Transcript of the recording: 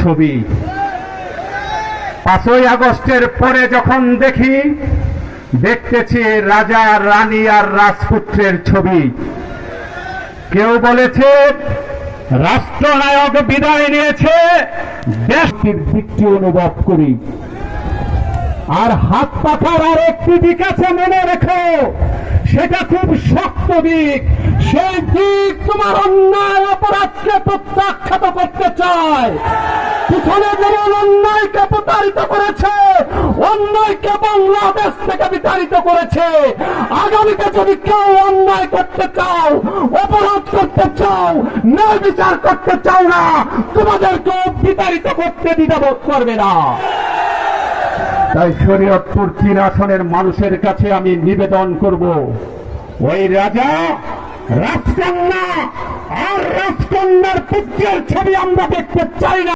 ছবি 5ই আগস্টের পরে যখন দেখতেছি রাজা রানী আর রাজপুত্রের ছবি। কেউ বলেছে রাষ্ট্রনায়ক বিদায় নিয়েছে, দেশটির দিকটি অনুভব করি। আর হাত পাখার আর একটি দিক আছে, মনে রেখো, সেটা খুব শক্ত দিক। সেই দিক তোমার অন্যায় অপরাধকে প্রত্যাখ্যাত করতে চায়। পিছনে যেমন অন্যায়কে প্রতারিত করেছে, অন্যায়কে বাংলাদেশ থেকে বিতাড়িত করেছে, আগামীতে যদি কেউ অন্যায় করতে চাও, অপরাধ করতে চাও, ন্যায় বিচার করতে চাও না, তোমাদেরকে বিতাড়িত করতে দ্বিধাবোধ করবে না। তাই শরীয়তপুর 3 আসনের মানুষের কাছে আমি নিবেদন করব, ওই রাজা, রাজকন্যা আর রাজকন্যার পুত্রের ছবি আমরা দেখতে চাই না।